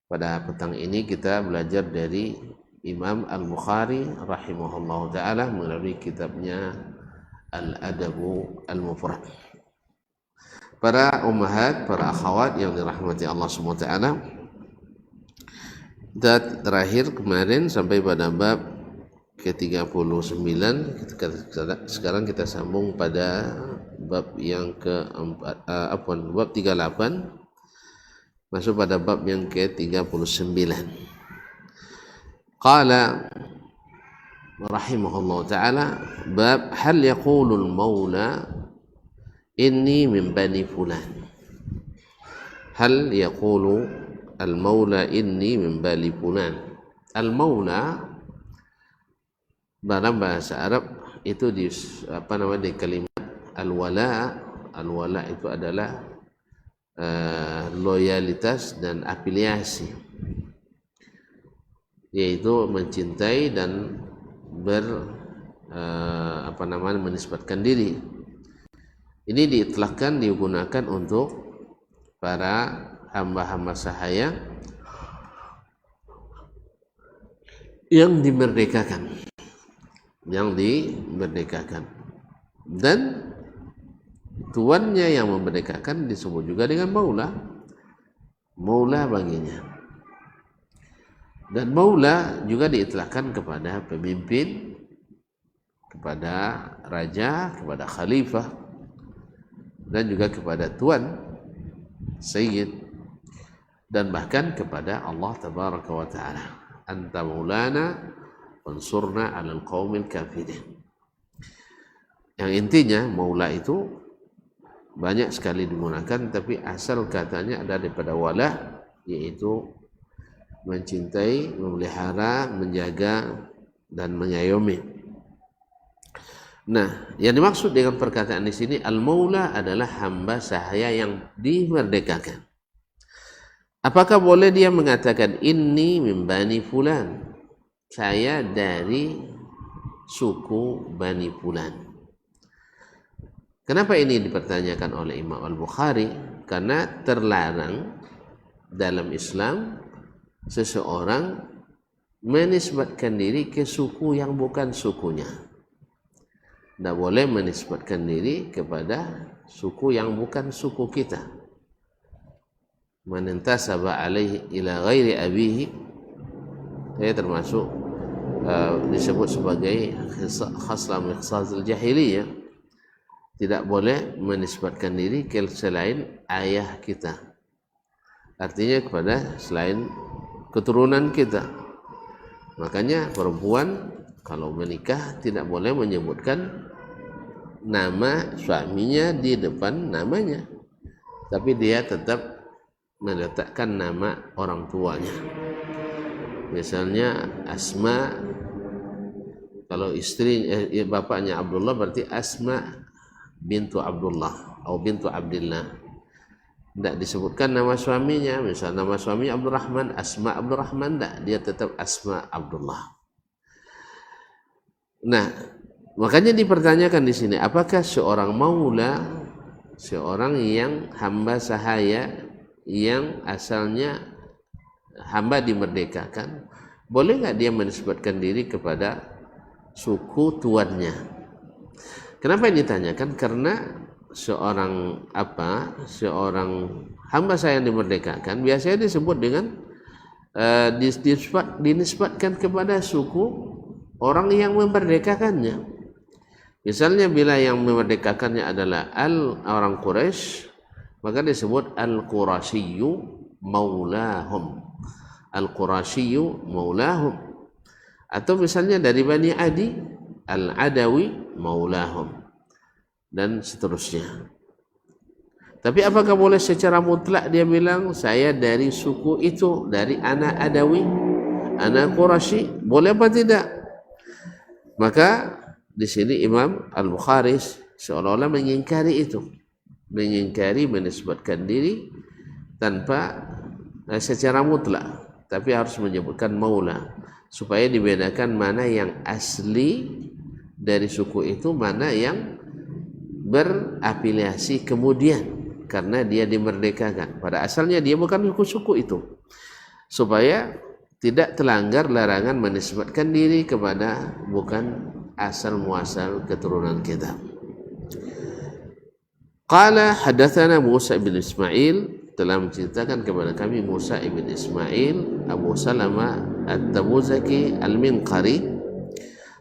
Pada petang ini kita belajar dari Imam Al-Bukhari rahimahullah ta'ala melalui kitabnya Al-Adabu Al-Mufrad. Para ummahat, para akhwat yang dirahmati Allah SWT, dan terakhir kemarin sampai pada bab ke-39. Sekarang kita sambung pada bab yang keempat, bab 38, masuk pada bab yang ke-39. Qala rahimahullah ta'ala, bab hal yaqulul maula inni min bani fulan. Hal yaqulu al maula inni min bani fulan. Al maula dalam bahasa Arab itu di di kalimat al wala. Al wala itu adalah loyalitas dan afiliasi, yaitu mencintai dan menisbatkan diri. Ini diitlaqkan, digunakan untuk para hamba-hamba sahaya yang dimerdekakan, dan tuannya yang memerdekakan disebut juga dengan maula baginya. Dan maula juga diitlaqkan kepada pemimpin, kepada raja, kepada khalifah, dan juga kepada tuan, sayyid, dan bahkan kepada Allah tabaraka wa ta'ala. Anta maulana wansurna 'alal qaumil kafirin. Yang intinya maula itu banyak sekali digunakan, tapi asal katanya ada daripada wala, yaitu mencintai, memelihara, menjaga, dan mengayomi. Nah, yang dimaksud dengan perkataan di sini al-maula adalah hamba sahaya yang dimerdekakan. Apakah boleh dia mengatakan inni min bani fulan, saya dari suku Bani Fulan? Kenapa ini dipertanyakan oleh Imam Al-Bukhari? Karena terlarang dalam Islam seseorang menisbatkan diri ke suku yang bukan sukunya. Tidak boleh menisbatkan diri kepada suku yang bukan suku kita. Man intasaba alaihi ila ghairi abihi, termasuk disebut sebagai khaslah min khasal jahiliyah. Tidak boleh menisbatkan diri ke selain ayah kita, artinya kepada selain keturunan kita. Makanya perempuan kalau menikah tidak boleh menyebutkan nama suaminya di depan namanya, tapi dia tetap meletakkan nama orang tuanya. Misalnya Asma, kalau bapaknya Abdullah berarti Asma bintu Abdullah atau bintu Abdillah. Tidak disebutkan nama suaminya, misal nama suami Abdurrahman, Asma Abdurrahman, tidak, dia tetap Asma Abdullah. Nah, makanya dipertanyakan di sini, apakah seorang maula, seorang yang hamba sahaya yang asalnya hamba dimerdekakan, boleh nggak dia menisbatkan diri kepada suku tuannya? Kenapa ini ditanyakan? Karena seorang hamba saya yang dimerdekakan biasanya disebut dengan dinisbatkan kepada suku orang yang memerdekakannya. Misalnya bila yang memerdekakannya adalah orang Quraisy, maka disebut al-Qurasyiyu maulahum. Al-Qurasyiyu maulahum. Atau misalnya dari Bani Adi, al-Adawi maulahum, dan seterusnya. Tapi apakah boleh secara mutlak dia bilang saya dari suku itu, dari anak Adawi, anak Quraisy? Boleh apa tidak? Maka di sini Imam Al-Bukhari seolah-olah mengingkari itu, mengingkari menisbatkan diri tanpa secara mutlak, tapi harus menyebutkan maula supaya dibedakan mana yang asli dari suku itu, mana yang berafiliasi kemudian karena dia dimerdekakan. Pada asalnya dia bukan suku itu. supaya tidak terlanggar larangan menisbatkan diri kepada bukan asal muasal keturunan kita. Qala hadatsana Musa bin Ismail, telah menceritakan kepada kami Musa ibn Ismail Abu Salama At-Tabuzaki Al-Minqari.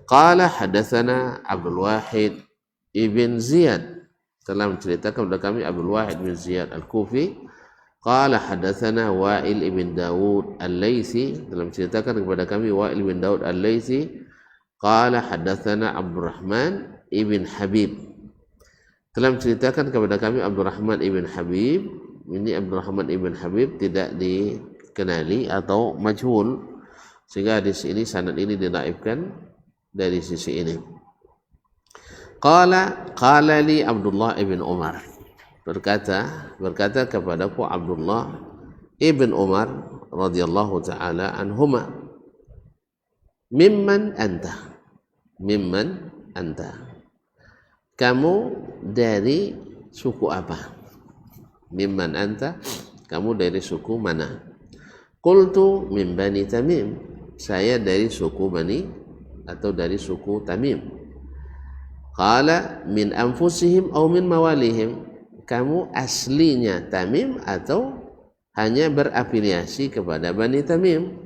Qala hadatsana Abdul Wahid ibn Ziyad, telah menceritakan kepada kami Abdul Wahid bin Ziyad Al-Kufi. Qala hadatsana Wa'il ibn Dawud Al-Laitsi, telah menceritakan kepada kami Wa'il ibn Dawud Al-Laitsi. Qala hadatsana Abdurrahman ibn Habib, telah menceritakan kepada kami Abdurrahman ibn Habib. Ini Abdurrahman ibn Habib tidak dikenali atau majhul, sehingga di sini sanad ini dinaibkan dari sisi ini. Qala li Abdullah ibn Umar, berkata kepadaku Abdullah ibn Umar radhiyallahu taala anhuma, mimman anta, kamu dari suku apa? Mimman anta, kamu dari suku mana? Qultu min Bani Tamim, saya dari suku Bani atau dari suku Tamim. Qala min anfusihim aw min mawalihim, kamu aslinya Tamim atau hanya berafiliasi kepada Bani Tamim,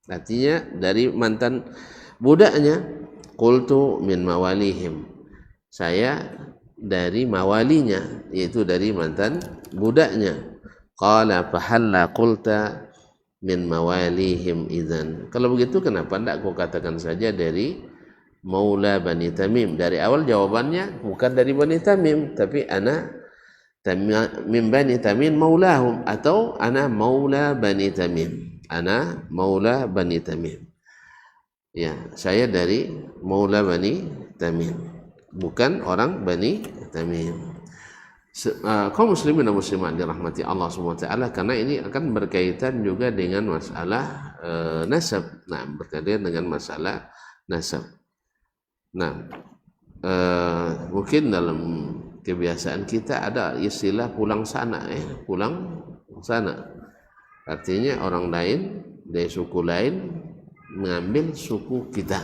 artinya dari mantan budaknya. Qultu min mawalihim, saya dari mawalinya, yaitu dari mantan budaknya. Qala fahalla qulta min mawalihim idzan, kalau begitu kenapa tidak kau katakan saja dari maula Bani Tamim? Dari awal jawabannya bukan dari Bani Tamim, tapi ana min Bani Tamim maulahum, atau ana maula Bani Tamim, ana maula Bani Tamim. Ya, saya dari maula Bani Tamim, bukan orang Bani Tamim. Kaum muslimin dan muslimat dirahmati Allah Subhanahu wa taala, karena ini akan berkaitan juga dengan masalah nasab. Nah, berkaitan dengan masalah nasab. Nah, mungkin dalam kebiasaan kita ada istilah pulang sana, pulang sana. Artinya orang lain dari suku lain mengambil suku kita.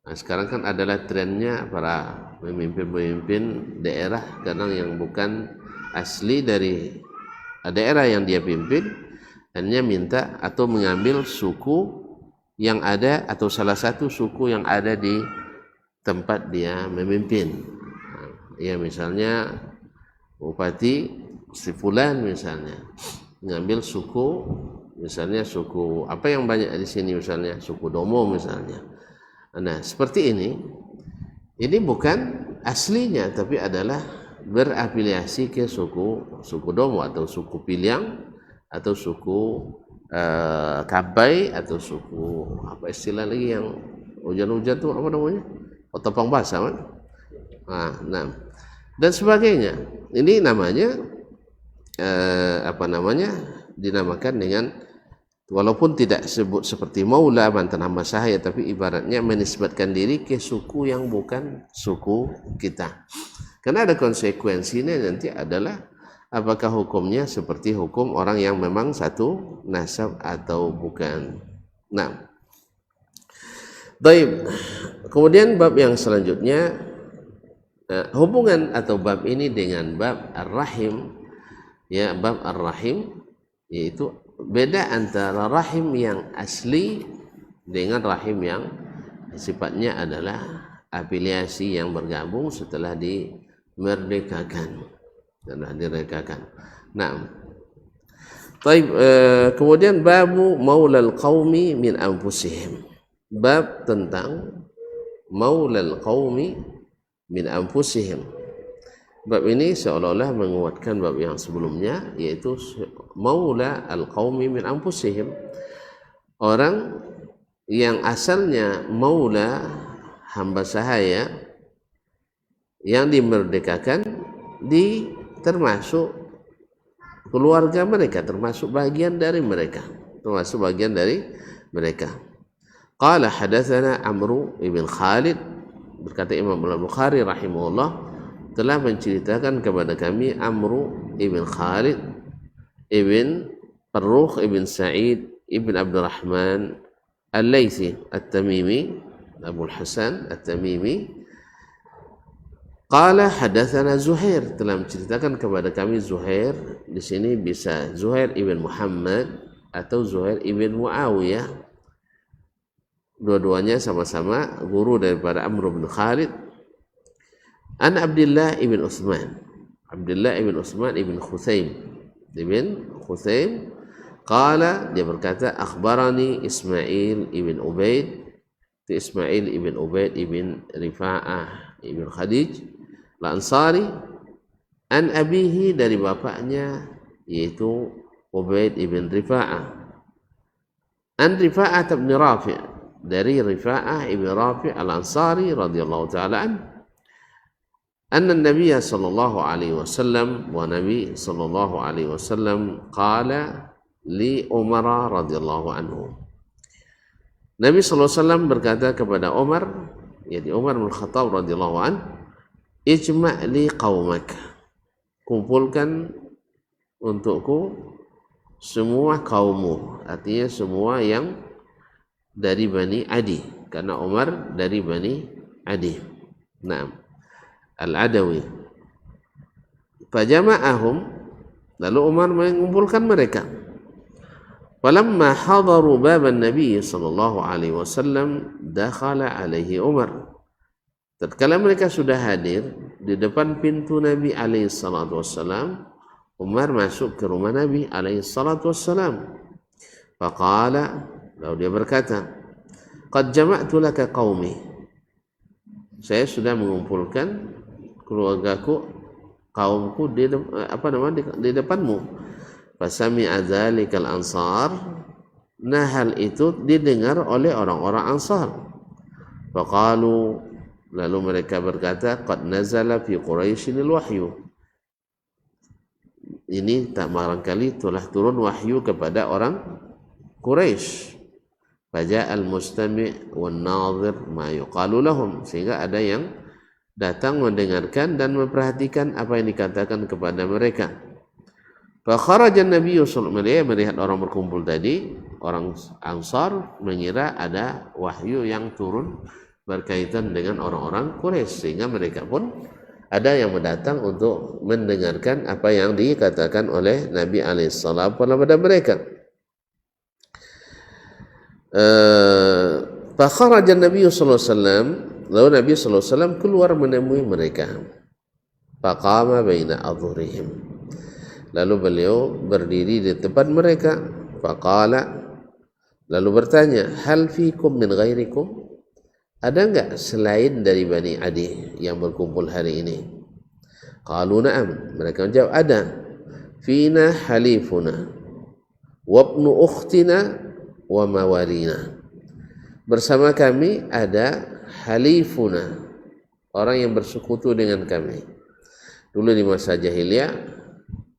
Nah, sekarang kan adalah trennya para pemimpin-pemimpin daerah kadang yang bukan asli dari daerah yang dia pimpin, hanya minta atau mengambil suku yang ada atau salah satu suku yang ada di tempat dia memimpin. Ya, misalnya bupati si fulan misalnya mengambil suku, misalnya suku apa yang banyak di sini, misalnya suku Domo misalnya. Nah, seperti ini bukan aslinya, tapi adalah berafiliasi ke suku Domo atau suku Piliang atau suku Kabai atau suku apa istilah lagi yang hujan-hujan tuh apa namanya? Otopang basah kan? Nah, dan sebagainya. Ini namanya dinamakan dengan, walaupun tidak sebut seperti maula mantan hamba sahaya, tapi ibaratnya menisbatkan diri ke suku yang bukan suku kita. Karena ada konsekuensinya nanti adalah apakah hukumnya seperti hukum orang yang memang satu nasab atau bukan. Nah, baik. Kemudian bab yang selanjutnya, hubungan atau bab ini dengan bab ar-rahim. Ya, bab ar-rahim, yaitu beda antara rahim yang asli dengan rahim yang sifatnya adalah afiliasi yang bergabung setelah dimerdekakan. Nah, baik. Kemudian babu maulal qaumi min anfusihim, bab tentang maulal qaumi min anfusihim. Bab ini seolah-olah menguatkan bab yang sebelumnya, yaitu maula al-qaumi min anfusihim, orang yang asalnya maula hamba sahaya yang dimerdekakan termasuk keluarga mereka, termasuk bagian dari mereka, Qala hadatsana Amru ibn Khalid, berkata Imam Al-Bukhari rahimahullah, telah menceritakan kepada kami Amru ibn Khalid ibn Farrukh ibn Sa'id ibn Abdurrahman Al-Laythi At-Tamimi, Abu Hasan At-Tamimi, qala hadatsana Zuhair, telah menceritakan kepada kami Zuhair. Di sini bisa Zuhair ibn Muhammad atau Zuhair ibn Muawiyah, dua-duanya sama-sama guru daripada Amr bin Khalid. An Abdullah ibn Utsman, Abdullah ibn Utsman ibn Khuthaim qala, dia berkata, akhbarani Ismail ibn Ubaid, itu Ismail ibn Ubaid ibn Rifa'ah ibn Khadij Al-Ansari, an abihi, dari bapaknya yaitu Ubaid ibn Rifa'ah, an Rifa'ah ibn Rafi', dari Rifa'ah ibn Rafi' Al-Ansari radhiyallahu ta'ala anna Nabiy sallallahu alaihi wasallam, wa Nabi sallallahu alaihi wasallam qala li Umar radhiyallahu anhu, Nabi sallallahu alaihi wasallam berkata kepada Umar, yaitu Umar bin Khattab radhiyallahu anhu, ijma' li qaumak, kumpulkan untukku semua kaummu, artinya semua yang dari Bani Adi, karena Umar dari Bani Adi, Naam, Al-Adawi. Fajama'ahum, lalu Umar mengumpulkan mereka. Falamma hadaru baban Nabi sallallahu alaihi wasallam, dakhala alaihi Umar. Tatkala mereka sudah hadir di depan pintu Nabi alaihi salatu wassalam, Umar masuk ke rumah Nabi alaihi salatu wassalam. Faqala, lalu dia berkata, qad jama'tu laka qaumi, saya sudah mengumpulkan keluargaku, kaumku di depanmu. Fasami'a dzalikal ansar, nah hal itu didengar oleh orang-orang Ansar. Faqalu, lalu mereka berkata, qad nazala fi Quraisyin wahyu, ini tak barangkali telah turun wahyu kepada orang Quraisy. Faja'al mustami' wan nadhir ma yuqalu lahum, sehingga ada yang datang mendengarkan dan memperhatikan apa yang dikatakan kepada mereka. Fa kharaja an-nabiy sallallahu alaihi wasallam, melihat orang berkumpul tadi, orang Ansar mengira ada wahyu yang turun berkaitan dengan orang-orang Quraisy, sehingga mereka pun ada yang mendatang untuk mendengarkan apa yang dikatakan oleh Nabi alaihi salam kepada mereka. Fa kharaja an-nabiy sallallahu alaihi wasallam, lalu Nabi sallallahu alaihi wasallam keluar menemui mereka. Faqama baina adhurihim, lalu beliau berdiri di depan mereka. Faqala, lalu bertanya, hal fikum min ghairikum, ada enggak selain dari Bani Adi yang berkumpul hari ini? Qalu na'am, mereka menjawab ada. Fina halifuna wa ibnu ukhtina wa mawalina, bersama kami ada halifuna, orang yang bersekutu dengan kami. Dulu di masa jahiliyah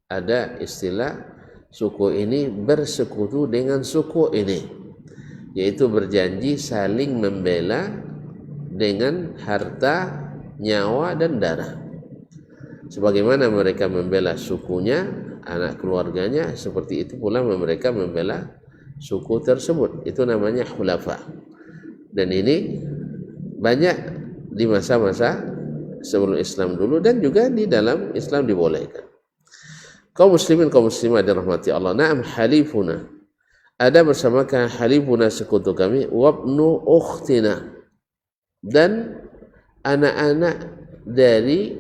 ada istilah suku ini bersekutu dengan suku ini, yaitu berjanji saling membela dengan harta, nyawa dan darah. Sebagaimana mereka membela sukunya, anak keluarganya, seperti itu pula mereka membela suku tersebut. Itu namanya khulafa. Dan ini banyak di masa-masa sebelum Islam dulu, dan juga di dalam Islam dibolehkan. Kaum muslimin, kaum muslimah dirahmati Allah, na'am halifuna, ada bersama halifuna sekutu kami, wabnu ukhtina, dan anak-anak dari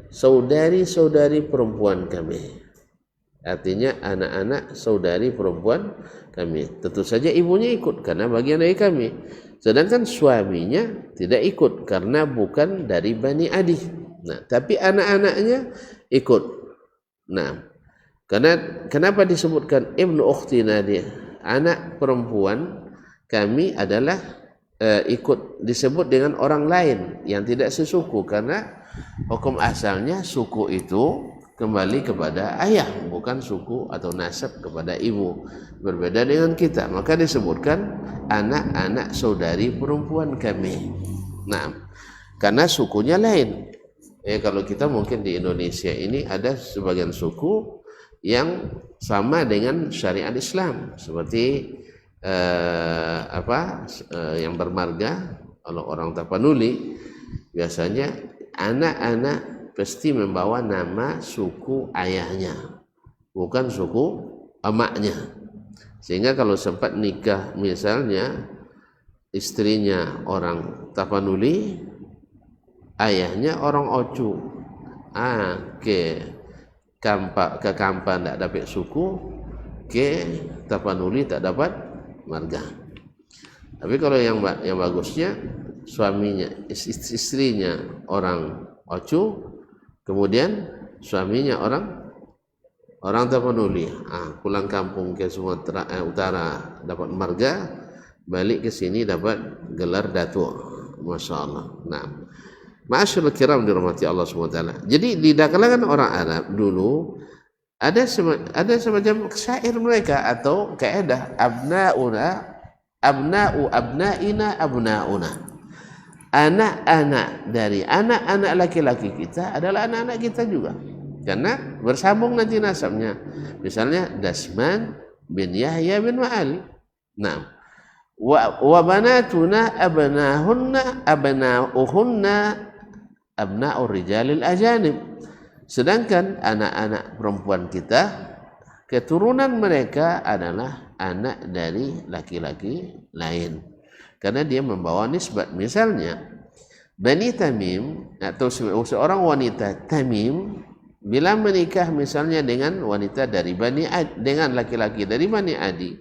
saudari-saudari perempuan kami. Artinya anak-anak saudari perempuan kami. Tentu saja ibunya ikut karena bagian dari kami, sedangkan suaminya tidak ikut karena bukan dari Bani Adi. Nah, tapi anak-anaknya ikut. Nah, kenapa disebutkan ibnu ukhtina, dia anak perempuan kami adalah ikut disebut dengan orang lain yang tidak sesuku, karena hukum asalnya suku itu kembali kepada ayah, bukan suku atau nasab kepada ibu. Berbeda dengan kita, maka disebutkan anak-anak saudari perempuan kami. Nah, karena sukunya lain. Kalau kita mungkin di Indonesia ini ada sebagian suku yang sama dengan syariat Islam, seperti yang bermarga. Kalau orang Tapanuli biasanya anak-anak pasti membawa nama suku ayahnya, bukan suku emaknya. Sehingga kalau sempat nikah misalnya istrinya orang Tapanuli, ayahnya orang Ocu, ke Kampa tidak dapat suku, ke Tapanuli tak dapat marga. Tapi kalau yang bagusnya, suaminya istrinya orang Ocu, kemudian suaminya orang Tapanuli, pulang kampung ke Sumatera Utara dapat marga, balik ke sini dapat gelar datuk. Masya Allah. Nah, ma'asyiral kiram dirahmati Allah SWT. Jadi di kalangan orang Arab dulu ada semacam syair mereka atau kaidah abna'u abna'ina abna'una. Anak-anak dari anak-anak laki-laki kita adalah anak-anak kita juga, karena bersambung nanti nasabnya. Misalnya Dasman bin Yahya bin Ma'ali. Nah, wa banatuna abna'uhunna abna'ur rijalil ajanib. Sedangkan anak-anak perempuan kita, keturunan mereka adalah anak dari laki-laki lain, karena dia membawa nisbat. Misalnya Bani Tamim atau seorang wanita Tamim bila menikah misalnya dengan wanita dari dengan laki-laki dari Bani Adi,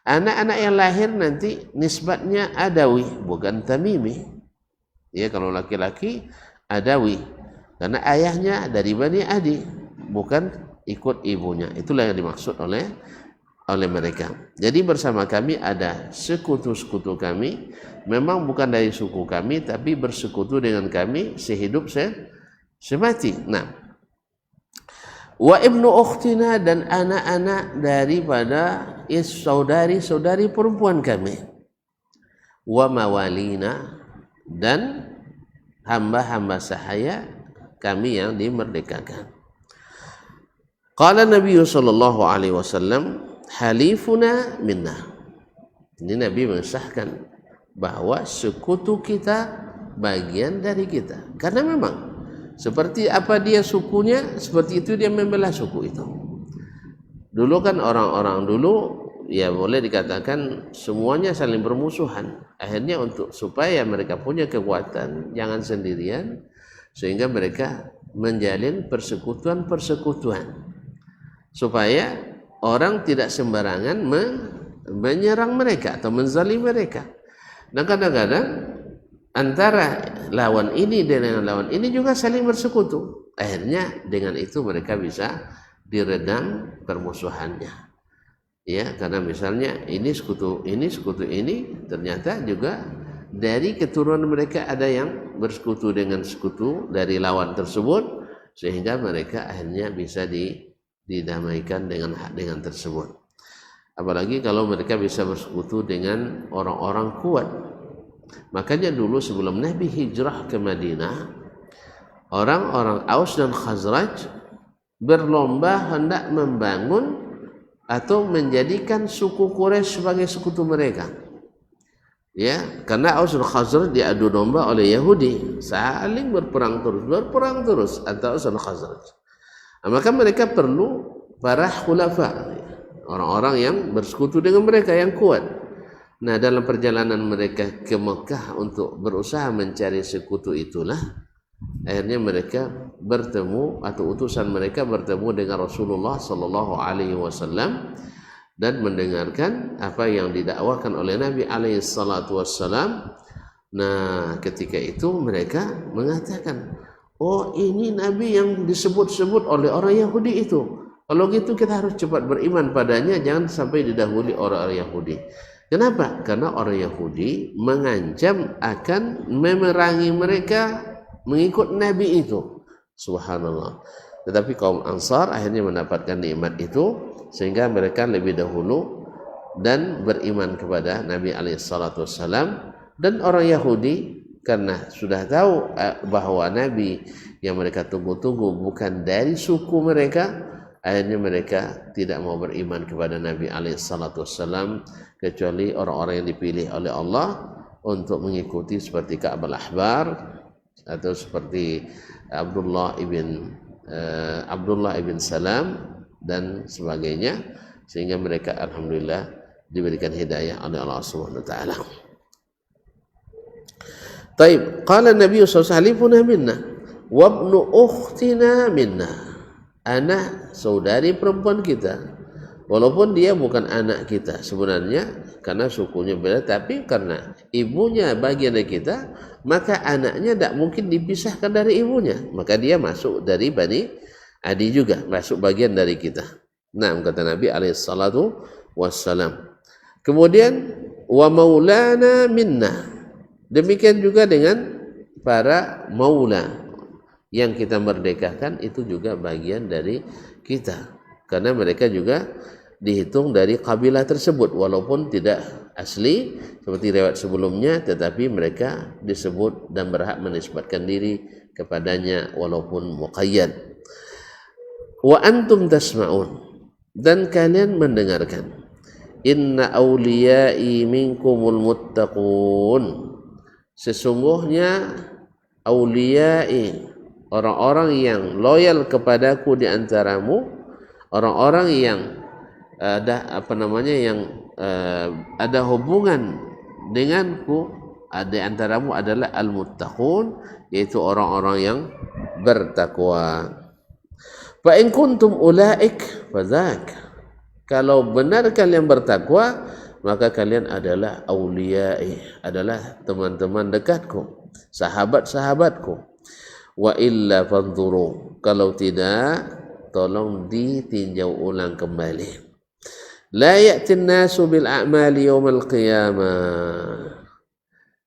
anak-anak yang lahir nanti nisbatnya Adawi, bukan Tamimi. Ya, kalau laki-laki Adawi, karena ayahnya dari Bani Adi, bukan ikut ibunya. Itulah yang dimaksud oleh mereka. Jadi bersama kami ada sekutu-sekutu kami, memang bukan dari suku kami, tapi bersekutu dengan kami sehidup semati. Nah, wa ibnu ukhtina, dan anak-anak daripada saudari-saudari perempuan kami, wa mawalina, dan hamba-hamba sahaya kami yang dimerdekakan. Qala Nabi sallallahu alaihi wasallam, halifuna minna. Ini Nabi mensahkan bahwa sekutu kita bagian dari kita, karena memang seperti apa dia sukunya, seperti itu dia membela suku itu. Dulu kan orang-orang dulu, ya boleh dikatakan semuanya saling bermusuhan. Akhirnya supaya mereka punya kekuatan, jangan sendirian, sehingga mereka menjalin persekutuan-persekutuan supaya orang tidak sembarangan menyerang mereka atau menzalimi mereka. Dan kadang-kadang antara lawan ini dengan lawan ini juga saling bersekutu. Akhirnya dengan itu mereka bisa diredam permusuhannya. Ya, karena misalnya ini sekutu ini ternyata juga dari keturunan mereka ada yang bersekutu dengan sekutu dari lawan tersebut, sehingga mereka akhirnya bisa didamaikan dengan tersebut. Apalagi kalau mereka bisa bersekutu dengan orang-orang kuat. Makanya dulu sebelum Nabi hijrah ke Madinah, orang-orang Aus dan Khazraj berlomba hendak membangun atau menjadikan suku Quraisy sebagai sekutu mereka. Ya, karena Aus dan Khazraj diadu domba oleh Yahudi, saling berperang terus antara Aus dan Khazraj. Maka mereka perlu para khulafa, orang-orang yang bersekutu dengan mereka yang kuat. Nah, dalam perjalanan mereka ke Mekah untuk berusaha mencari sekutu itulah akhirnya mereka bertemu, atau utusan mereka bertemu dengan Rasulullah sallallahu alaihi wasallam dan mendengarkan apa yang didakwakan oleh Nabi alaihi salatu wassalam. Nah, ketika itu mereka mengatakan, oh, ini Nabi yang disebut-sebut oleh orang Yahudi itu. Kalau gitu kita harus cepat beriman padanya, jangan sampai didahului orang-orang Yahudi. Kenapa? Karena orang Yahudi mengancam akan memerangi mereka mengikut Nabi itu. Subhanallah. Tetapi kaum Ansar akhirnya mendapatkan nikmat itu, sehingga mereka lebih dahulu dan beriman kepada Nabi alaihissalam. Dan orang Yahudi karena sudah tahu bahwa Nabi yang mereka tunggu-tunggu bukan dari suku mereka, akhirnya mereka tidak mau beriman kepada Nabi SAW, kecuali orang-orang yang dipilih oleh Allah untuk mengikuti seperti Ka'ab al-Ahbar atau seperti Abdullah ibn Salam dan sebagainya, sehingga mereka alhamdulillah diberikan hidayah oleh Allah Subhanahu wa taala. Taib, qala Nabi sallallahu alaihi wasallam minna wa ibnu ukhtina minna. Anak saudari perempuan kita, walaupun dia bukan anak kita sebenarnya karena sukunya beda, tapi karena ibunya bagian dari kita, maka anaknya tidak mungkin dipisahkan dari ibunya, maka dia masuk dari Bani Adi juga, masuk bagian dari kita. Nah, kata Nabi alaihi salatu wassalam. Kemudian wa maulana minna, demikian juga dengan para maula yang kita merdekakan, itu juga bagian dari kita, karena mereka juga dihitung dari kabilah tersebut walaupun tidak asli seperti riwayat sebelumnya, tetapi mereka disebut dan berhak menisbatkan diri kepadanya walaupun muqayyad. Wa antum tasma'un, dan kalian mendengarkan, inna awliyai minkumul muttaqun, sesungguhnya awliyai, orang-orang yang loyal kepadaku di antaramu, orang-orang yang ada ada hubungan denganku di antaramu adalah al-muttaqun, yaitu orang-orang yang bertakwa. Fa in kuntum ulaik fadzak, kalau benar kalian bertakwa, maka kalian adalah auliyai, adalah teman-teman dekatku, sahabat-sahabatku. Wa illa fanzuru, kalau tidak tolong ditinjau ulang kembali. La ya'tin nasu bil a'mali yaumal qiyamah,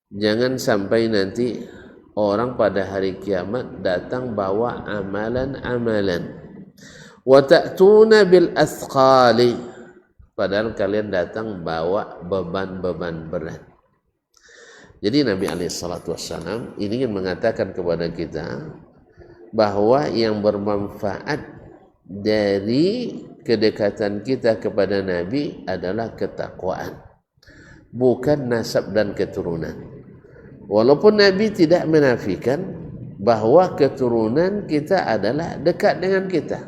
jangan sampai nanti orang pada hari kiamat datang bawa amalan-amalan. Wa ta'tuna bil athqali, padahal kalian datang bawa beban-beban berat. Jadi Nabi SAW ingin mengatakan kepada kita bahwa yang bermanfaat dari kedekatan kita kepada Nabi adalah ketakwaan, bukan nasab dan keturunan. Walaupun Nabi tidak menafikan bahwa keturunan kita adalah dekat dengan kita,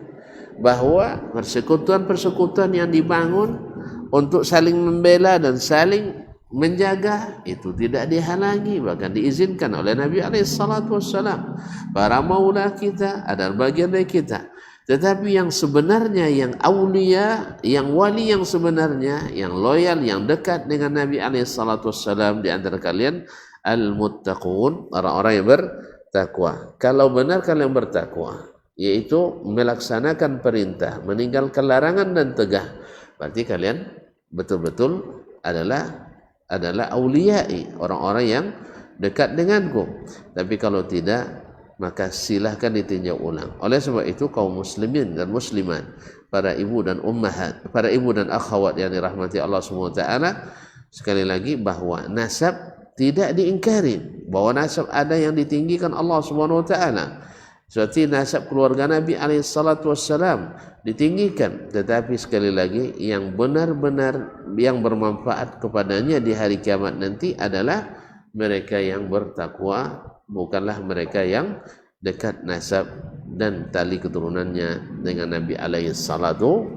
bahwa persekutuan-persekutuan yang dibangun untuk saling membela dan saling menjaga itu tidak dihalangi, bahkan diizinkan oleh Nabi SAW. Para maula kita adalah bagian dari kita. Tetapi yang sebenarnya, yang aulia, yang wali yang sebenarnya, yang loyal, yang dekat dengan Nabi SAW di antara kalian al-muttaqun, orang-orang yang bertakwa. Kalau benar kalian bertakwa, yaitu melaksanakan perintah, meninggalkan larangan dan tegah, berarti kalian betul-betul adalah auliyai, orang-orang yang dekat denganku. Tapi kalau tidak, maka silahkan ditinjau ulang. Oleh sebab itu kaum muslimin dan muslimat, para ibu dan ummahat, para ibu dan akhwat yang dirahmati Allah SWT, sekali lagi bahwa nasab tidak diingkari, bahwa nasab ada yang ditinggikan Allah SWT. Seperti nasab keluarga Nabi SAW ditinggikan, tetapi sekali lagi yang benar-benar yang bermanfaat kepadanya di hari kiamat nanti adalah mereka yang bertakwa, bukanlah mereka yang dekat nasab dan tali keturunannya dengan Nabi SAW.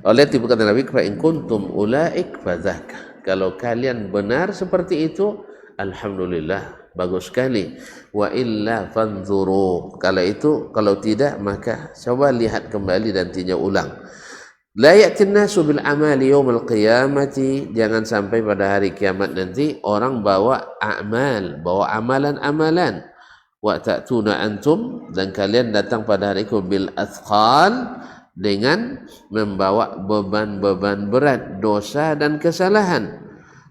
Oleh itu kata Nabi, fa in kuntum ulaik fadzak, kalau kalian benar seperti itu, alhamdulillah, bagus sekali. Wa illa fanzuru, kalau tidak maka coba lihat kembali dan tinjau ulang. La ya'tin nasu bil amali yaumal qiyamati, jangan sampai pada hari kiamat nanti orang bawa amal, bawa amalan-amalan. Wa ta'tuna antum, dan kalian datang pada hari itu bil athqal, dengan membawa beban-beban berat, dosa dan kesalahan.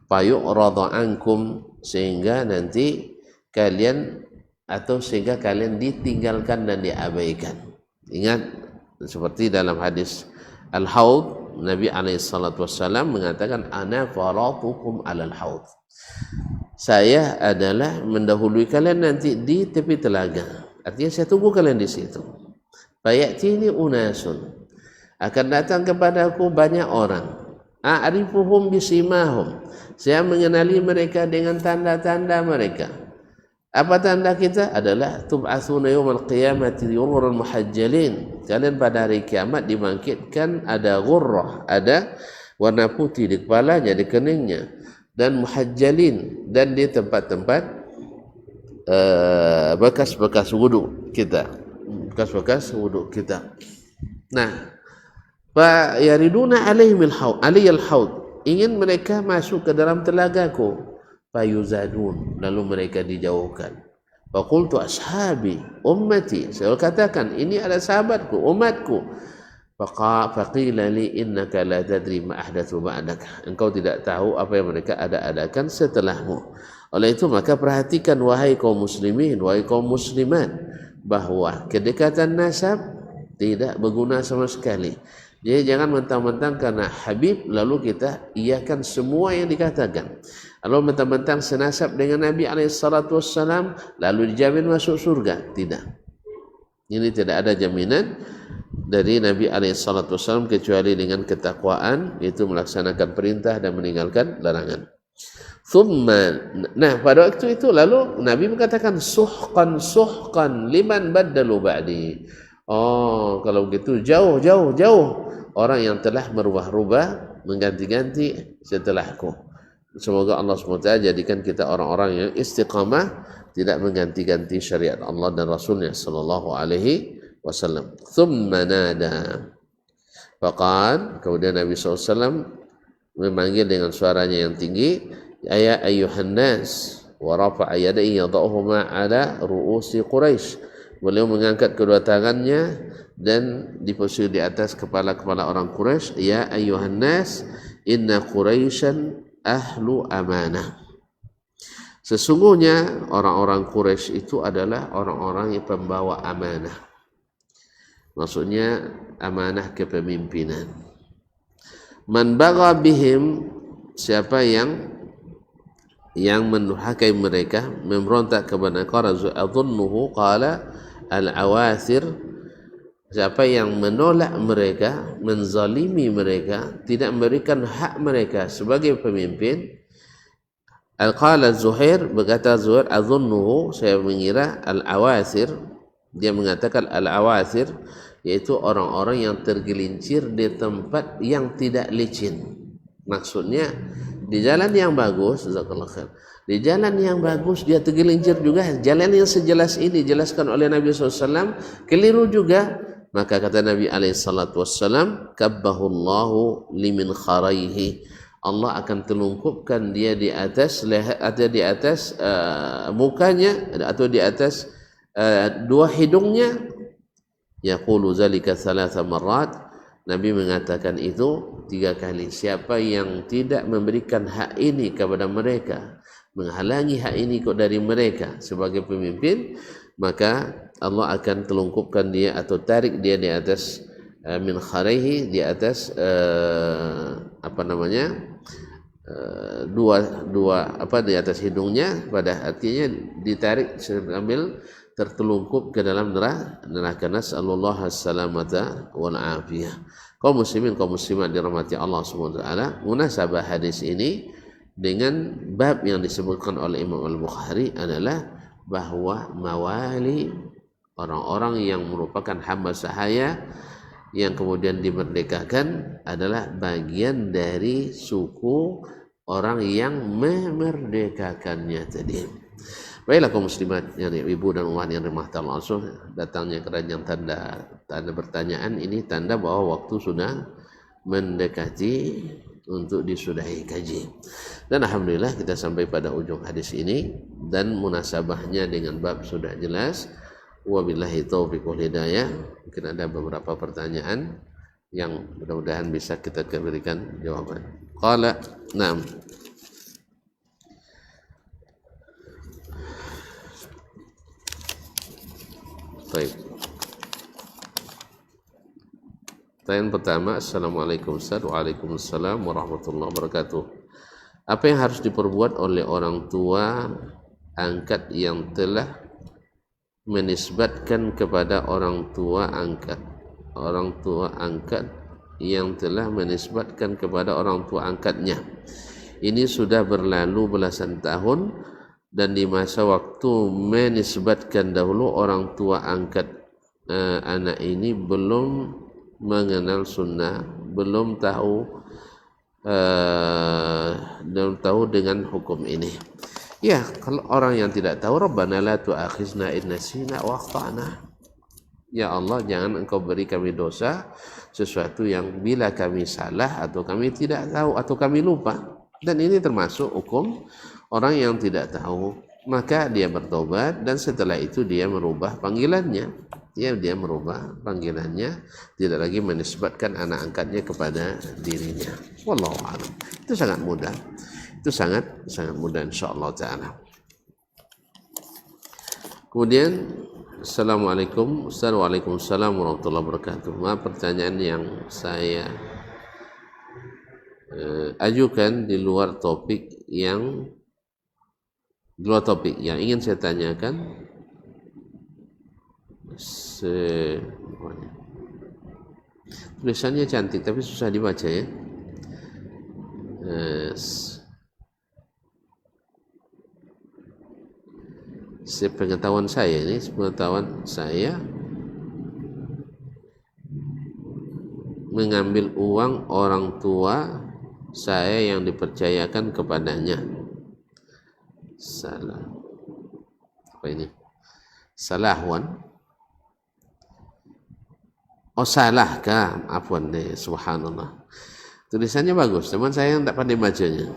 Fayu'radu ankum, sehingga nanti kalian sehingga kalian ditinggalkan dan diabaikan. Ingat seperti dalam hadis Al-Haud, Nabi SAW mengatakan, ana faratukum alal haud, saya adalah mendahului kalian nanti di tepi telaga. Artinya saya tunggu kalian di situ. Fayatini unasun, akan datang kepadaku banyak orang. A'rifuhum bisimahum, saya mengenali mereka dengan tanda-tanda mereka. Apa tanda kita? Adalah tub'atsuna yaumal qiyamati ghurran muhajjalin. Kalian pada hari kiamat dibangkitkan ada ghurrah, ada warna putih di kepalanya, di keningnya, dan muhajjalin, dan di tempat-tempat bekas-bekas wudu kita. Bekas-bekas wudu kita. Nah, fa yariduna alaihimil haud, aliyal haud, ingin mereka masuk ke dalam telagaku. Fa yuzadun, lalu mereka dijauhkan. Fa qultu ashabi ummati, saya katakan ini adalah sahabatku, umatku. Faqila li innaka la tadri ma ahdatsu ba'daka, engkau tidak tahu apa yang mereka ada-adakan setelahmu. Oleh itu maka perhatikan wahai kaum muslimin, wahai kaum muslimat, bahwa kedekatan nasab tidak berguna sama sekali. Jadi jangan mentang-mentang karena Habib lalu kita iakan semua yang dikatakan. Kalau mentang-mentang senasab dengan Nabi SAW lalu dijamin masuk surga, tidak. Ini tidak ada jaminan dari Nabi SAW kecuali dengan ketakwaan, yaitu melaksanakan perintah dan meninggalkan larangan. Nah pada waktu itu lalu Nabi mengatakan suhqan liman baddalu ba'di. Oh, kalau begitu jauh orang yang telah merubah-rubah, mengganti-ganti setelahku. Semoga Allah SWT jadikan kita orang-orang yang istiqamah, tidak mengganti-ganti syariat Allah dan Rasulnya sallallahu alaihi wasallam. Thumma nada, faqal, kemudian Nabi SAW memanggil dengan suaranya yang tinggi, ya ayyuhan nas, wa rafa'a yadayhi yada'uhuma ala ru'usi Quraisy. Beliau mengangkat kedua tangannya dan diposisi di atas kepala-kepala orang Quraisy. Ya ayyuhan nas, inna Quraisyan ahlu amanah. Sesungguhnya orang-orang Quraisy itu adalah orang-orang yang pembawa amanah. Maksudnya amanah kepemimpinan. Man bagha bihim, siapa yang mendurhakai mereka, memberontak kepada mereka, adhunnuhu qala al-awathir, siapa yang menolak mereka, menzalimi mereka, tidak memberikan hak mereka sebagai pemimpin. Al-qala Zuhair, berkata Zuhair, adhunnuhu, saya mengira, al-awathir, dia mengatakan al-awathir, yaitu orang-orang yang tergelincir di tempat yang tidak licin. Maksudnya di jalan yang bagus, jazakallahu khair, di jalan yang bagus dia tergelincir juga. Jalan yang sejelas ini dijelaskan oleh Nabi SAW keliru juga. Maka kata Nabi SAW, kabbahullahu limin kharaihi, Allah akan telungkupkan dia di atas mukanya atau di atas dua hidungnya. Yaqulu zalika thalatha marrat, Nabi mengatakan itu 3 kali. Siapa yang tidak memberikan hak ini kepada mereka, menghalangi hak ini dari mereka sebagai pemimpin, maka Allah akan telungkupkan dia atau tarik dia di atas min kharaihi, di atas di atas hidungnya, pada artinya ditarik sambil tertelungkup ke dalam neraka. Nasallallahu as-salamata wal afiyah. Kaum muslimin, kaum muslimat dirahmati Allah Subhanahu wa taala, munasabah hadis ini dengan bab yang disebutkan oleh Imam Al-Bukhari adalah bahwa mawali, orang-orang yang merupakan hamba sahaya yang kemudian dimerdekakan adalah bagian dari suku orang yang memerdekakannya tadi. Baiklah kaum muslimat yang ibu dan umat yang dirahmati Allah, langsung datangnya keranjang tanda pertanyaan ini tanda bahwa waktu sudah mendekati untuk disudahi kaji. Dan alhamdulillah kita sampai pada ujung hadis ini dan munasabahnya dengan bab sudah jelas. Wabillahi taufiq wal hidayah. Mungkin ada beberapa pertanyaan yang mudah-mudahan bisa kita berikan jawaban. Qala na'am. Baik. Pertanyaan pertama, Assalamualaikum Ustaz. Waalaikumsalam warahmatullahi wabarakatuh. Apa yang harus diperbuat oleh orang tua angkat yang telah menisbatkan kepada orang tua angkat yang telah menisbatkan kepada orang tua angkatnya. Ini sudah berlalu belasan tahun, dan di masa waktu menisbatkan dahulu orang tua angkat anak ini belum mengenal sunnah, belum tahu dengan hukum ini. Ya, kalau orang yang tidak tahu, Rabbana la tu'akhizna in nasina wa akhtana. Ya Allah, jangan engkau beri kami dosa sesuatu yang bila kami salah atau kami tidak tahu atau kami lupa. Dan ini termasuk hukum orang yang tidak tahu. Maka dia bertobat dan setelah itu dia merubah panggilannya. Dia merubah panggilannya, tidak lagi menisbatkan anak angkatnya kepada dirinya. Wallahu a'lam. Itu sangat mudah. Itu sangat mudah insyaallah taala. Kemudian Assalamualaikum warahmatullahi wabarakatuh. Pertanyaan yang saya ajukan di luar topik yang ingin saya tanyakan. Tulisannya cantik tapi susah dibaca ya. Sepengetahuan saya mengambil uang orang tua saya yang dipercayakan kepadanya. Salah. Apa ini? Salahwan. Oh, salahkah? Afwan deh, subhanallah. Tulisannya bagus, teman saya yang tak pandai bacanya.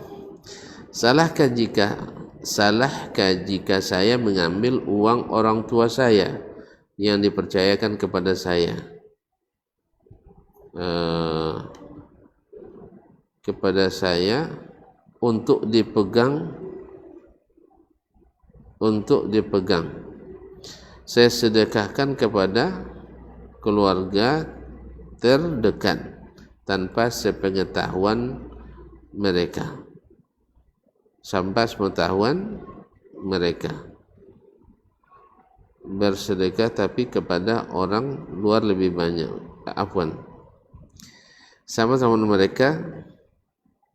Salahkah jika saya mengambil uang orang tua saya yang dipercayakan kepada saya? Untuk dipegang. Saya sedekahkan kepada keluarga terdekat tanpa sepengetahuan mereka. Bersedekah tapi kepada orang luar lebih banyak. Afwan. Sama-sama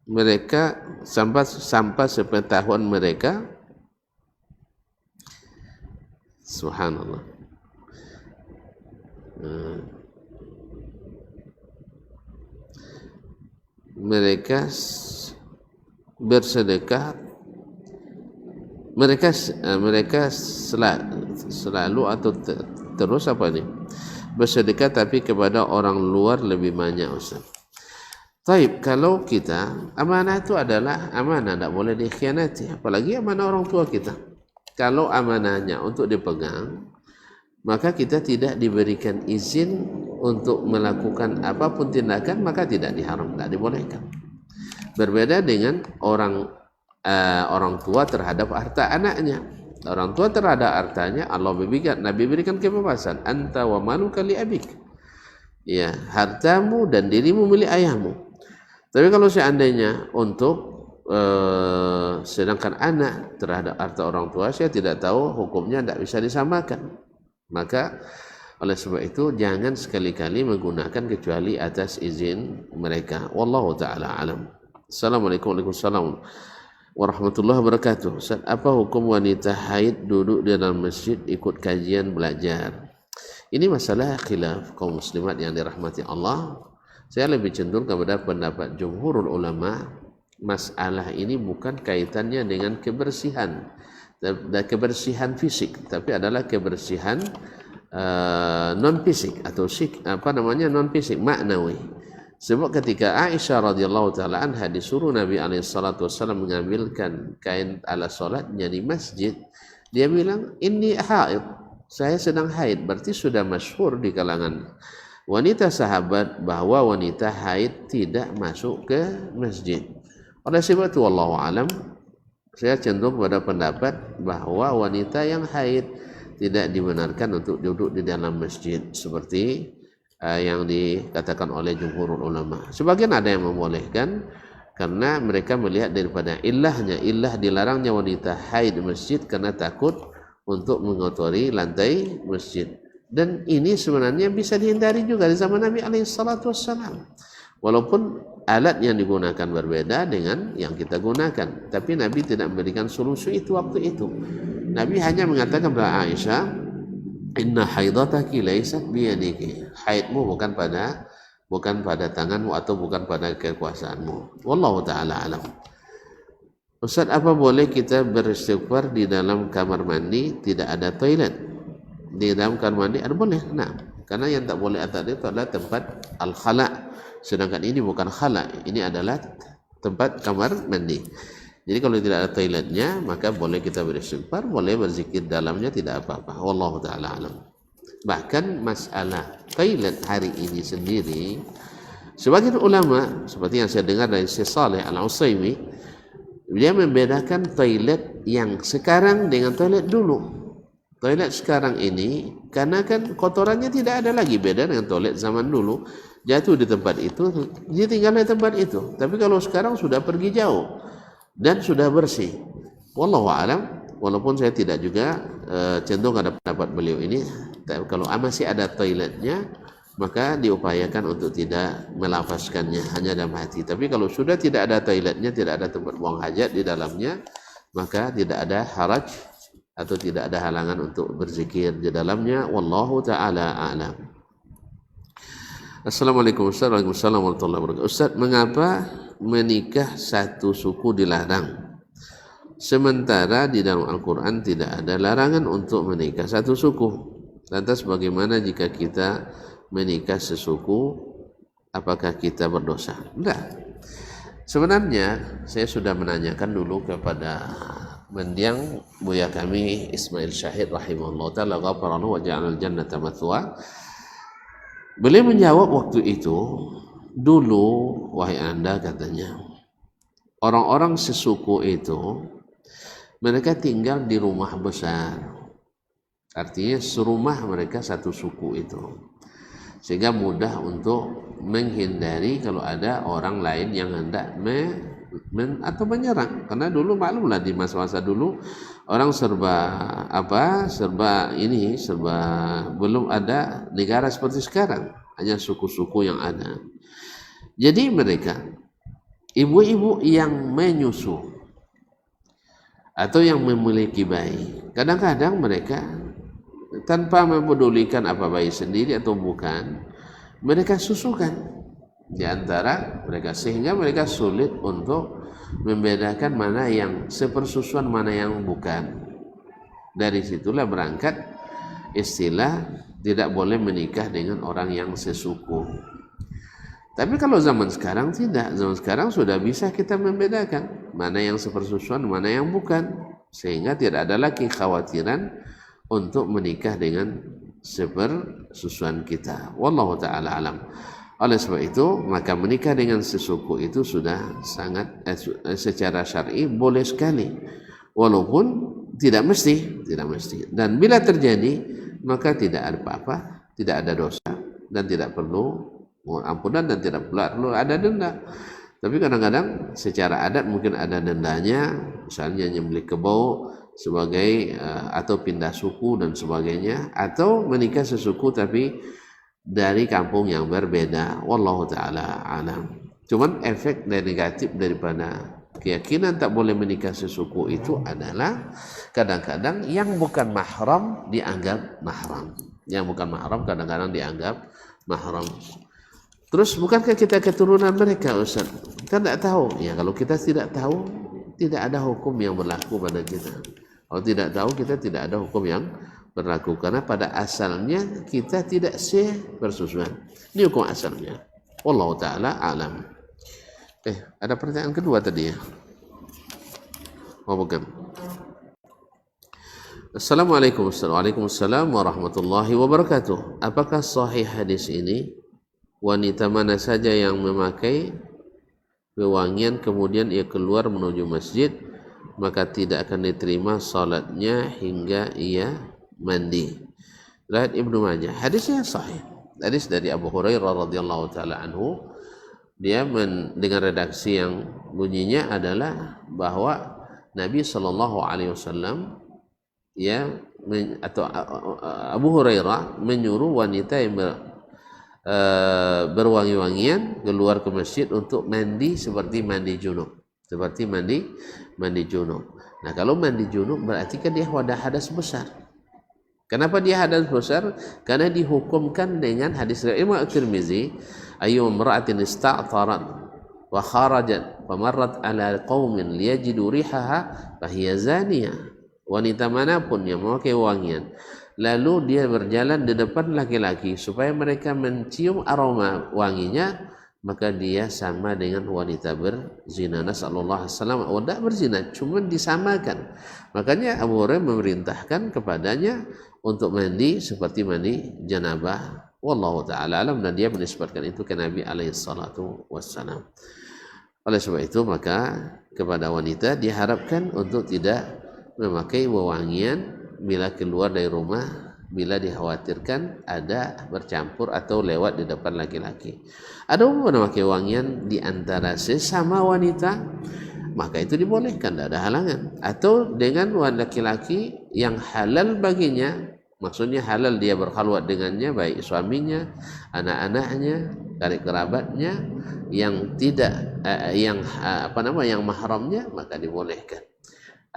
mereka sampai sepengetahuan mereka. Subhanallah. Mereka bersedekah, mereka selalu atau terus apa nih? Bersedekah tapi kepada orang luar lebih banyak, Ustaz. Taib, kalau kita, amanah itu adalah amanah, tidak boleh dikhianati, apalagi amanah orang tua kita. Kalau amanahnya untuk dipegang, maka kita tidak diberikan izin untuk melakukan apapun tindakan, maka tidak diharam, tidak dibolehkan. Berbeda dengan orang tua terhadap harta anaknya. Orang tua terhadap hartanya Nabi berikan kebebasan. Anta wa maluka li abik. Ya, hartamu dan dirimu milik ayahmu. Tapi kalau seandainya untuk sedangkan anak terhadap harta orang tua, saya tidak tahu hukumnya, tidak bisa disamakan. Maka oleh sebab itu jangan sekali-kali menggunakan kecuali atas izin mereka. Wallahu taala alam. Assalamualaikum warahmatullahi wabarakatuh. Ustaz, apa hukum wanita haid duduk di dalam masjid ikut kajian belajar? Ini masalah khilaf kaum muslimat yang dirahmati Allah. Saya lebih cenderung kepada pendapat jumhurul ulama. Masalah ini bukan kaitannya dengan kebersihan fisik, tapi adalah kebersihan non fisik atau non fisik, maknawi. Sebab ketika Aisyah radhiyallahu taala anha disuruh Nabi alaihi salatu wasallam mengambilkan kain ala salatnya di masjid, dia bilang inni haid, saya sedang haid. Berarti sudah masyhur di kalangan wanita sahabat bahwa wanita haid tidak masuk ke masjid. Oleh sebab itu wallahu alam, saya cenderung pada pendapat bahwa wanita yang haid tidak dibenarkan untuk duduk di dalam masjid seperti yang dikatakan oleh jumhurul ulama. Sebagian ada yang membolehkan karena mereka melihat daripada illah dilarangnya wanita haid di masjid karena takut untuk mengotori lantai masjid. Dan ini sebenarnya bisa dihindari juga di zaman Nabi SAW. Walaupun alat yang digunakan berbeda dengan yang kita gunakan, tapi Nabi tidak memberikan solusi itu waktu itu. Nabi hanya mengatakan kepada Aisyah, inna haidataki laysat biyadiki. Haidmu bukan pada tanganmu atau bukan pada kekuasaanmu. Wallahu ta'ala alam. Ustaz, apa boleh kita beristighfar di dalam kamar mandi tidak ada toilet? Di dalam kamar mandi ada boleh. Nah, karena yang tak boleh tadi itu adalah tempat al-khala. Sedangkan ini bukan khala, ini adalah tempat kamar mandi. Jadi kalau tidak ada toiletnya, maka boleh kita beristighfar, boleh berzikir dalamnya, tidak apa-apa. Wallahu ta'ala alam. Bahkan masalah toilet hari ini sendiri, sebagian ulama seperti yang saya dengar dari Syekh Saleh Al-Utsaimin, dia membedakan toilet yang sekarang dengan toilet dulu. Toilet sekarang ini karena kan kotorannya tidak ada lagi, beda dengan toilet zaman dulu, jatuh di tempat itu, dia tinggal di tempat itu. Tapi kalau sekarang sudah pergi jauh dan sudah bersih. Wallahu a'lam. Walaupun saya tidak juga cenderung ada pendapat beliau ini, tapi kalau masih ada toiletnya, maka diupayakan untuk tidak melafazkannya hanya dalam hati. Tapi kalau sudah tidak ada toiletnya, tidak ada tempat buang hajat di dalamnya, maka tidak ada haraj atau tidak ada halangan untuk berzikir di dalamnya. Wallahu ta'ala a'lam. Assalamualaikum Ustaz. Waalaikumsalam warahmatullahi wabarakatuh. Ustaz, mengapa menikah satu suku dilarang? Sementara di dalam Al-Quran tidak ada larangan untuk menikah satu suku. Lantas bagaimana jika kita menikah sesuku, apakah kita berdosa? Tidak. Sebenarnya saya sudah menanyakan dulu kepada mendiang buya kami Ismail Syahid rahimahullah ta'ala ghafarallahu wa ja'alal jannata mathwa. Beliau menjawab waktu itu, dulu wahai Anda, katanya, orang-orang sesuku itu mereka tinggal di rumah besar, artinya serumah mereka satu suku itu, sehingga mudah untuk menghindari kalau ada orang lain yang hendak atau menyerang. Karena dulu maklumlah di masa-masa dulu orang serba belum ada negara seperti sekarang, hanya suku-suku yang ada. Jadi mereka ibu-ibu yang menyusu atau yang memiliki bayi, kadang-kadang mereka tanpa mempedulikan apa bayi sendiri atau bukan, mereka susukan di antara mereka, sehingga mereka sulit untuk membedakan mana yang sepersusuan, mana yang bukan. Dari situlah berangkat istilah tidak boleh menikah dengan orang yang sesuku. Tapi kalau zaman sekarang tidak, zaman sekarang sudah bisa kita membedakan mana yang sepersusuan, mana yang bukan, sehingga tidak ada lagi khawatiran untuk menikah dengan sepersusuan kita. Wallahu ta'ala alam. Oleh sebab itu, maka menikah dengan sesuku itu sudah sangat secara syar'i boleh sekali, walaupun tidak mesti. Dan bila terjadi, maka tidak ada apa-apa, tidak ada dosa, dan tidak perlu ampunan, dan tidak perlu ada denda. Tapi kadang-kadang secara adat mungkin ada dendanya, misalnya nyembelih kebau sebagai atau pindah suku dan sebagainya, atau menikah sesuku tapi dari kampung yang berbeda. Wallahu ta'ala alam. Cuman efek negatif daripada keyakinan tak boleh menikah sesuku itu adalah kadang-kadang yang bukan mahram dianggap mahram. Yang bukan mahram kadang-kadang dianggap mahram. Terus bukankah kita keturunan mereka, Ustaz? Kita tidak tahu. Ya, kalau kita tidak tahu, tidak ada hukum yang berlaku pada kita. Kalau tidak tahu, kita tidak ada hukum yang berlaku, karena pada asalnya kita tidak sepersusuan. Ini hukum asalnya. Wallahu ta'ala alam. Ada pertanyaan kedua tadi ya? Oh, bukan. Assalamualaikum warahmatullahi wabarakatuh. Apakah sahih hadis ini? Wanita mana saja yang memakai wewangian kemudian ia keluar menuju masjid, maka tidak akan diterima salatnya hingga ia mandi. Riwayat Ibnu Majah. Hadisnya sahih. Hadis dari Abu Hurairah radhiyallahu taala anhu. Dia dengan redaksi yang bunyinya adalah bahwa Nabi sallallahu alaihi wasallam ya atau Abu Hurairah menyuruh wanita yang berwangi-wangian keluar ke masjid untuk mandi seperti mandi junub, seperti mandi junub. Nah, kalau mandi junub berarti kan dia hadas besar. Kenapa dia hadas besar? Karena dihukumkan dengan hadis Imam At-Tirmizi, ayyu imra'atin ista'tarat wa kharajat famarrat ala qaumin liyajidu rihaha fahiya zaniyah. Wanita manapun yang memakai wangian lalu dia berjalan di depan laki-laki supaya mereka mencium aroma wanginya, maka dia sama dengan wanita berzina. Nasallallahu alaihi wasallam tidak berzina, cuma disamakan. Makanya Abu Hurairah memerintahkan kepadanya untuk mandi seperti mandi janabah. Wallahu taala alam, dan dia menisbatkan itu ke Nabi alaihi salatu wassalam. Oleh sebab itu maka kepada wanita diharapkan untuk tidak memakai wewangian bila keluar dari rumah, bila dikhawatirkan ada bercampur atau lewat di depan laki-laki. Ada memakai wangian di antara sesama wanita, maka itu dibolehkan, tidak ada halangan. Atau dengan laki-laki yang halal baginya, maksudnya halal dia berkhalwat dengannya, baik suaminya, anak-anaknya, karib kerabatnya, yang tidak yang mahramnya, maka dibolehkan.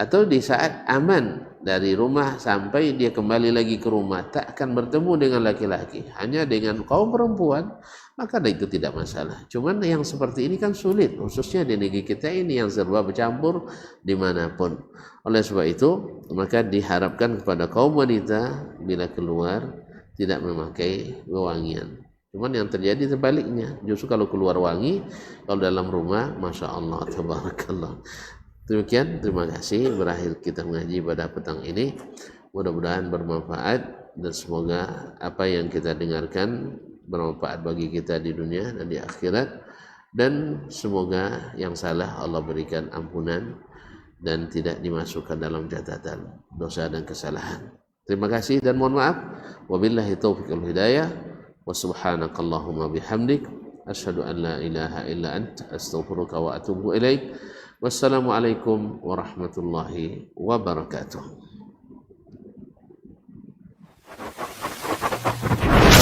Atau di saat aman dari rumah sampai dia kembali lagi ke rumah, tak akan bertemu dengan laki-laki, hanya dengan kaum perempuan, maka itu tidak masalah. Cuman yang seperti ini kan sulit, khususnya di negeri kita ini yang serba bercampur dimanapun. Oleh sebab itu maka diharapkan kepada kaum wanita bila keluar tidak memakai wewangian. Cuman yang terjadi terbaliknya, justru kalau keluar wangi, kalau dalam rumah, masya Allah, tabarakallah. Demikian, terima kasih. Berakhir kita mengaji pada petang ini. Mudah-mudahan bermanfaat dan semoga apa yang kita dengarkan bermanfaat bagi kita di dunia dan di akhirat. Dan semoga yang salah Allah berikan ampunan dan tidak dimasukkan dalam catatan dosa dan kesalahan. Terima kasih dan mohon maaf. Wabillahi taufiq wal hidayah. Wa subhanakallahumma bihamdik. Asyhadu an la ilaha illa anta astaghfiruka wa atubu ilaik. Wassalamualaikum warahmatullahi wabarakatuh.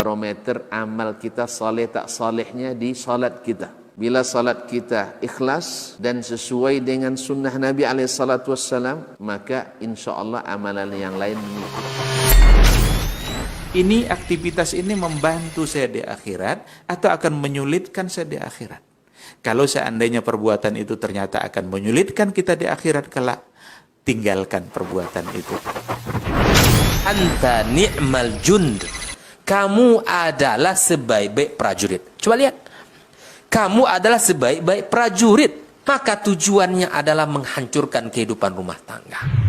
Barometer amal kita saleh tak salehnya di salat kita. Bila salat kita ikhlas dan sesuai dengan sunnah Nabi SAW, maka insya Allah amalan yang lain mengikuti. Ini aktivitas ini membantu saya di akhirat atau akan menyulitkan saya di akhirat? Kalau seandainya perbuatan itu ternyata akan menyulitkan kita di akhirat kelak, tinggalkan perbuatan itu. Anta ni'mal jund. Kamu adalah sebaik-baik prajurit. Coba lihat. Kamu adalah sebaik-baik prajurit. Maka tujuannya adalah menghancurkan kehidupan rumah tangga.